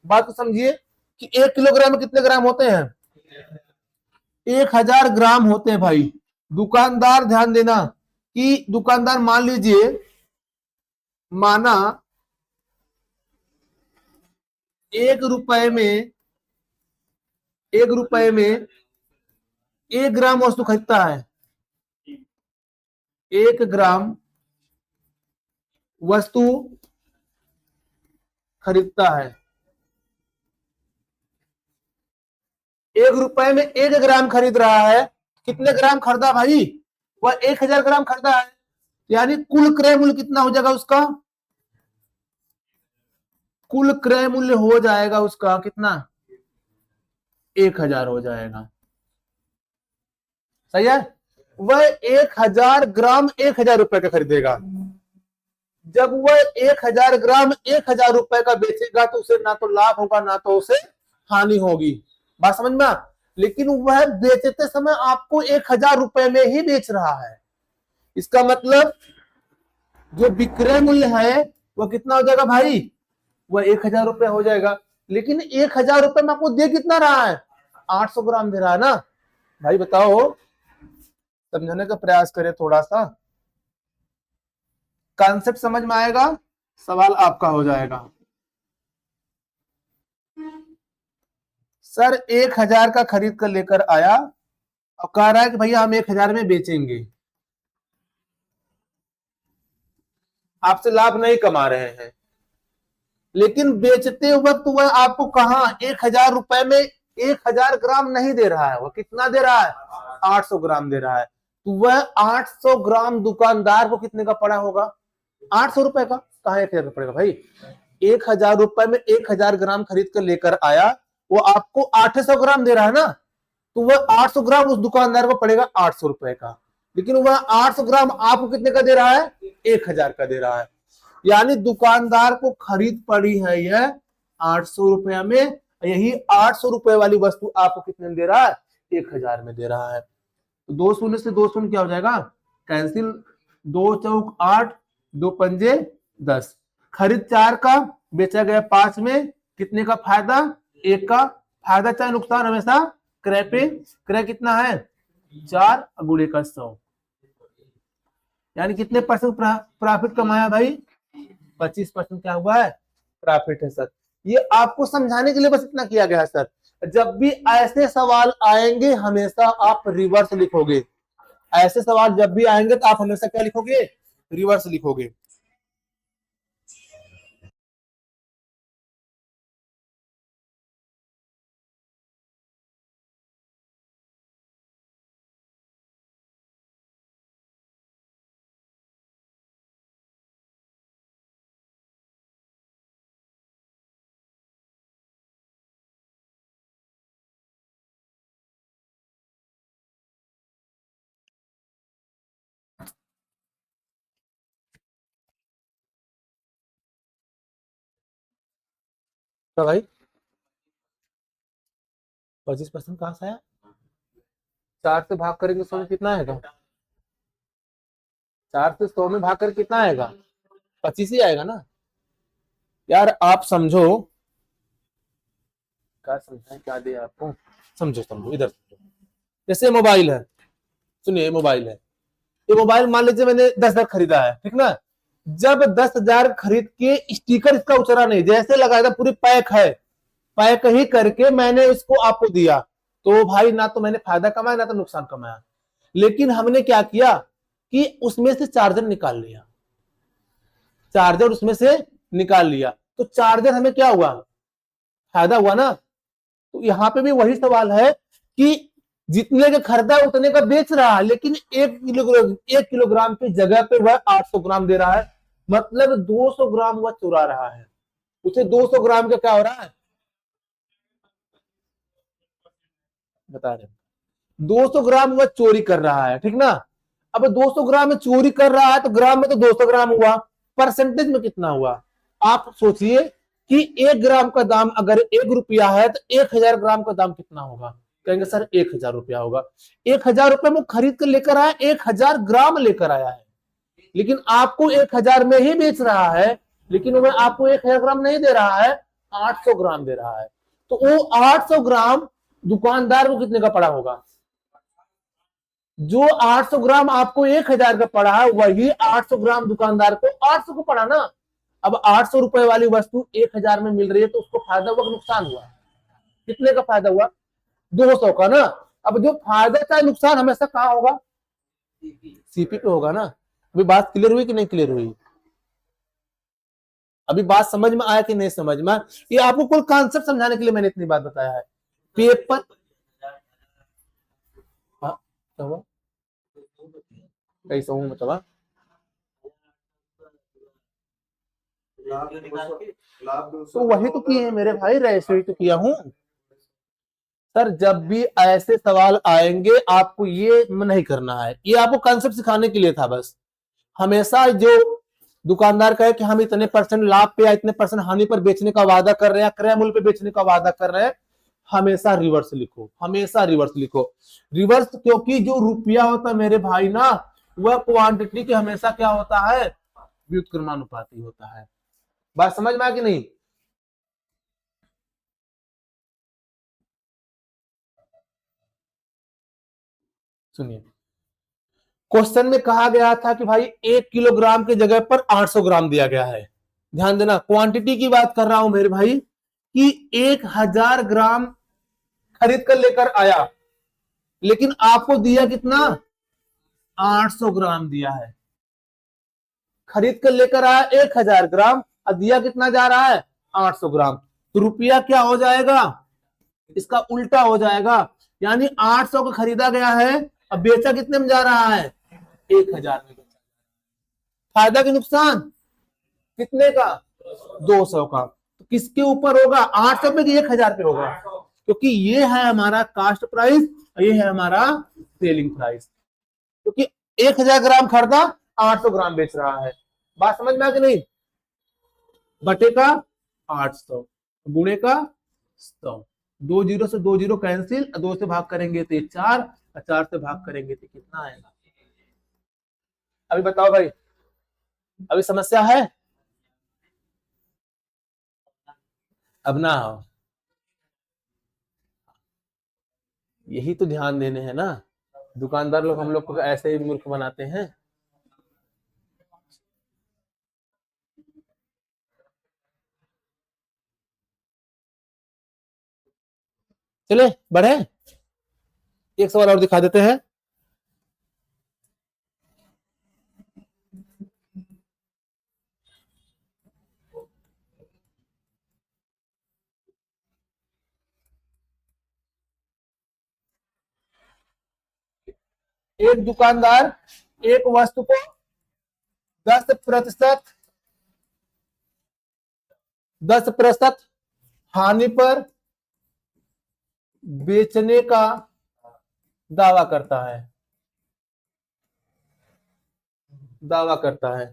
बात को समझिए कि 1 किलोग्राम में कितने ग्राम होते हैं? 1000 ग्राम होते हैं भाई। दुकानदार, ध्यान देना कि दुकानदार मान लीजिए, माना 1 रुपए में, 1 रुपए में 1 ग्राम वस्तु खरीदता है, 1 ग्राम वस्तु खरीदता है। 1 रुपए में 1 ग्राम खरीद रहा है, कितने ग्राम खरीदा भाई? वह 1000 ग्राम खरीदा है, यानी कुल क्रय मूल्य कितना हो जाएगा उसका? कुल क्रय मूल्य हो जाएगा उसका कितना? 1000 हो जाएगा। सही है? वह 1000 ग्राम 1000 रुपए का खरीदेगा। जब वह 1000 ग्राम 1000 रुपए का बेचेगा तो उसे ना तो लाभ होगा ना तो उसे हानि होगी। बात समझ में? लेकिन वह बेचते समय आपको 1000 रुपए में ही बेच रहा है। इसका मतलब जो विक्रय मूल्य है वह कितना हो जाएगा भाई? वह 1000 रुपए हो जाएगा। लेकिन 1000 रुपए में आपको दे कितना रहा है? 800 ग्राम दे रहा है ना। भाई बताओ, समझने का प्रयास करें थोड़ा सा, कॉन्सेप्ट समझ में आएगा, सवाल आपका हो जाएगा। सर 1000 का खरीद कर लेकर आया और कह रहा है कि भैया हम 1000 में बेचेंगे। आपसे लाभ नहीं कमा रहे हैं, लेकिन बेचते वक्त वह आपको कहा 1000 रुपए में 1000 ग्राम नहीं दे रहा है, वह कितना दे रहा है? 800 ग्राम दे रहा है। तो वह 800 ग्राम दुकानदार को कितने का पड़ा होगा? 800 रुपए का। कहा 1000 का पड़ेगा भाई? 1000 रुपए में 1000 ग्राम खरीद कर लेकर आया, वो आपको 800 ग्राम दे रहा है ना, तो वह 800 ग्राम उस दुकानदार को पड़ेगा 800 रुपए का। लेकिन वह 800 ग्राम आपको कितने का दे रहा है? 1000 का दे रहा है। यानी दुकानदार को खरीद पड़ी है यह 800 रुपया में, यही 800 रुपए वाली वस्तु आपको कितने में दे रहा है? 1000 में दे रहा है। तो 2 शून्य से 2 शून्य क्या हो जाएगा? कैंसिल। 2 चौक 8, 2 पंजे 10। खरीद 4 का, बेचा गया 5 में, कितने का फायदा? 1 का। फायदा चाहे नुकसान हमेशा क्रय पे। क्रय कितना है? 4 गुणे का 100, यानी कितने परसेंट प्रॉफिट कमाया भाई? 25% क्या हुआ है? प्रॉफिट है सर। ये आपको समझाने के लिए बस इतना किया गया है सर। जब भी ऐसे सवाल आएंगे हमेशा आप रिवर्स लिखोगे। ऐसे सवाल जब भी आएंगे तो आप हमेशा क्या लिखोगे? रिवर्स लिखोगे। तो भाई 25% कहां से आया? 4 से भाग करेंगे 100 में कितना आएगा? 4 से 100 में भाग कर कितना आएगा? 25 ही आएगा ना यार। आप समझो, क्या समझाएं क्या दे आपको, समझो समझो, इधर समझो। जैसे मोबाइल है, सुनिए मोबाइल है, ये मोबाइल मान लीजिए मैंने 10,000 खरीदा है, ठीक ना। जब 10,000 खरीद के स्टिकर इसका उतरा नहीं, जैसे लगाया था पूरी पैक है, पैक ही करके मैंने इसको आपको दिया, तो भाई ना तो मैंने फायदा कमाया ना तो नुकसान कमाया। लेकिन हमने क्या किया कि उसमें से चार्जर निकाल लिया, चार्जर उसमें से निकाल लिया, तो चार्जर हमें क्या हुआ? फायदा हुआ ना। तो यहां पे भी वही सवाल है कि जितने का खरीदा उतने का बेच रहा है, लेकिन 1 किलोग्राम की जगह पे वह 800 ग्राम दे रहा है, मतलब 200 ग्राम वह चुरा रहा है। उसे 200 ग्राम का क्या हो रहा है? बता रहे 200 ग्राम वह चोरी कर रहा है, ठीक ना। अब 200 ग्राम में चोरी कर रहा है तो ग्राम में तो 200 ग्राम हुआ, परसेंटेज में कितना हुआ? आप सोचिए कि 1 ग्राम का दाम अगर 1 रुपया है तो 1000 ग्राम का दाम कितना होगा? कहेंगे सर 1000 रुपया होगा। 1000 रुपये में खरीद कर लेकर आया, 1000 ग्राम लेकर आया है, लेकिन आपको 1000 में ही बेच रहा है, लेकिन वह आपको 1000 ग्राम नहीं दे रहा है, 800 ग्राम दे रहा है। तो वो 800 ग्राम दुकानदार को कितने का पड़ा होगा? जो 800 ग्राम आपको 1000 का पड़ा है, वही 800 ग्राम दुकानदार को 800 को पड़ा ना। अब 800 रुपए वाली वस्तु 1000 में मिल रही है, तो उसको फायदा हुआ नुकसान हुआ? कितने का फायदा हुआ? 200 का ना। अब जो फायदा चाहे नुकसान हमेशा कहां होगा? सीपी पे होगा ना। अभी बात क्लियर हुई कि नहीं क्लियर हुई? अभी बात समझ में आया कि नहीं समझ में? ये आपको कुल कॉन्सेप्ट समझाने के लिए मैंने इतनी बात बताया है। पेपर हाँ, क्या हुआ? कैसा हूँ मतलब? तो वही तो किए हैं मेरे भाई, रजिस्ट्री तो किया हूं सर। जब भी ऐसे सवाल आएंगे आपको ये नहीं करना है, ये आपको कॉन्सेप्ट सिखाने के लिए था बस। हमेशा जो दुकानदार कहे कि हम इतने परसेंट लाभ पे या इतने परसेंट हानि पर बेचने का वादा कर रहे हैं, क्रय मूल्य पे बेचने का वादा कर रहे हैं, हमेशा रिवर्स लिखो, हमेशा रिवर्स लिखो। रिवर्स क्योंकि जो रुपया होता है मेरे भाई ना, वह क्वांटिटी के हमेशा क्या होता है, व्युत्क्रमानुपाती होता है। बात समझ में आ कि नहीं? सुनिए, क्वेश्चन में कहा गया था कि भाई 1 किलोग्राम की जगह पर 800 ग्राम दिया गया है। ध्यान देना, क्वांटिटी की बात कर रहा हूं मेरे भाई कि 1000 ग्राम खरीद कर लेकर आया, लेकिन आपको दिया कितना, 800 ग्राम दिया है। खरीद कर लेकर आया 1000 ग्राम और दिया कितना जा रहा है, 800 ग्राम। तो रुपया क्या हो जाएगा, इसका उल्टा हो जाएगा। यानी 800 का खरीदा गया है, अब बेचा कितने में जा रहा है, 1000 में। फायदा कि नुकसान, कितने का, 200 का। तो किसके ऊपर होगा, 800 पे कि 1000 पे होगा, क्योंकि ये है हमारा कास्ट प्राइस और ये है हमारा सेलिंग प्राइस। क्योंकि 1000 ग्राम खरीदा, 800 ग्राम बेच रहा है। बात समझ में आ कि नहीं? बटे का 800 गुणे का 100, 2 जीरो से 2 जीरो कैंसिल, 2 से भाग करेंगे तो 4, और 4 से भाग करेंगे तो कितना आएगा। अभी बताओ भाई, अभी समस्या है? अब ना हो, यही तो ध्यान देने हैं ना, दुकानदार लोग हम लोग को ऐसे ही मूर्ख बनाते हैं। चले बढ़े, एक सवाल और दिखा देते हैं। एक दुकानदार एक वस्तु को 10% 10% हानि पर बेचने का दावा करता है, दावा करता है,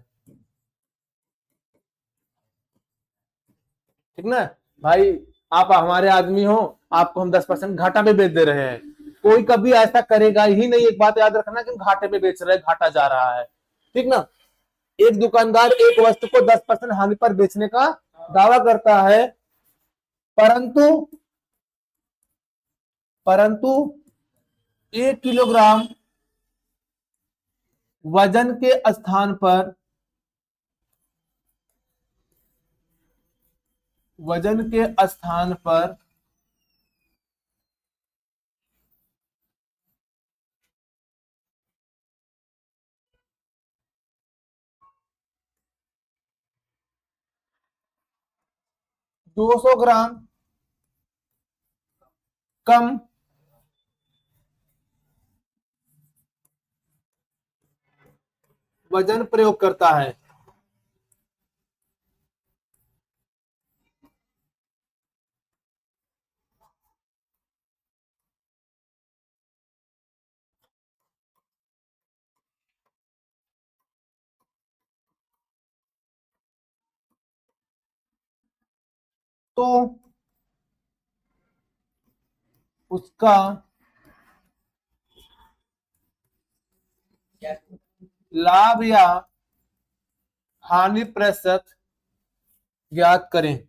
ठीक ना भाई। आप हमारे आदमी हो, आपको हम 10% घाटा में बेच दे रहे हैं, कोई कभी ऐसा करेगा ही नहीं। एक बात याद रखना कि घाटे में बेच रहे हैं, घाटा जा रहा है, ठीक ना। एक दुकानदार एक वस्तु को 10% हानि पर बेचने का दावा करता है, परंतु परंतु 1 किलोग्राम वजन के स्थान पर, वजन के स्थान पर 200 ग्राम कम वजन प्रयोग करता है। तो उसका लाभ या हानि प्रतिशत ज्ञात करें।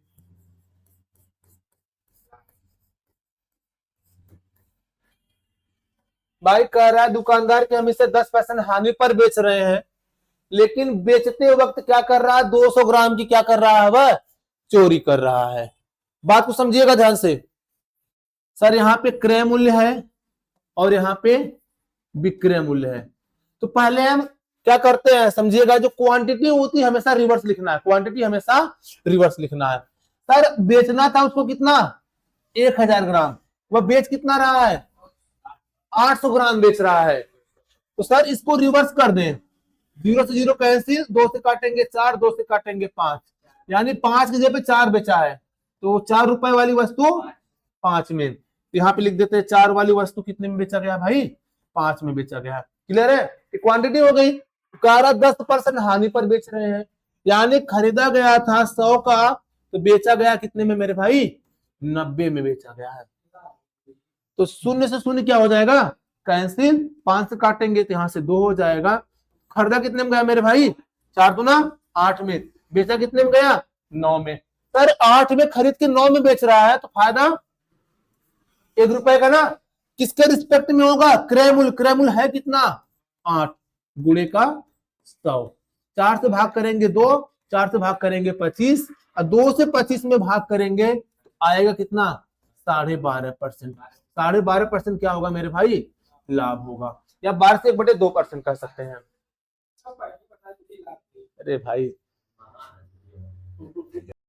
भाई कह रहा है दुकानदार कि हम इसे 10% हानि पर बेच रहे हैं, लेकिन बेचते वक्त क्या कर रहा है, 200 ग्राम की क्या कर रहा है, वह चोरी कर रहा है। बात को समझिएगा ध्यान से। सर यहाँ पे क्रय मूल्य है और यहाँ पे विक्रय मूल्य है। तो पहले हम क्या करते हैं, समझिएगा, जो क्वांटिटी होती है हमेशा रिवर्स लिखना है, क्वांटिटी हमेशा रिवर्स लिखना है। सर बेचना था उसको कितना, 1000 ग्राम, वह बेच कितना रहा है, 800 ग्राम बेच रहा है। तो सर इसको रिवर्स कर दें, 0 से 0 कैंसिल, 2 से काटेंगे 4, 2 से काटेंगे 5, यानी 5 की जगह पे 4 बेचा है, तो 4 रुपए वाली वस्तु 5 में। तो यहाँ पे लिख देते हैं 4 वाली वस्तु कितने में बेचा गया भाई, 5 में बेचा गया। क्लियर है, क्वांटिटी हो गई। 10% हानि पर बेच रहे हैं, यानी खरीदा गया था 100 का, तो बेचा गया कितने में मेरे भाई? 90 में बेचा गया है। तो शून्य से शून्य क्या हो जाएगा? कैंसिल। 5 से काटेंगे तो यहां से 2 हो जाएगा। खरीदा कितने में गया मेरे भाई? 4 दूना 8 में। बेचा कितने में गया? 9 में। सर 8 में खरीद के 9 में बेच रहा है, तो फायदा 1 रुपए का ना। किसके रिस्पेक्ट में होगा? क्रय मूल्य। क्रय मूल्य है कितना? 8 गुणे का 100। 4 से भाग करेंगे 2, 4 से भाग करेंगे 25, और 2 से 25 में भाग करेंगे तो आएगा कितना? 12.5%। 12.5% क्या होगा मेरे भाई? लाभ होगा, या 12 से 1/2% कह सकते हैं। अरे भाई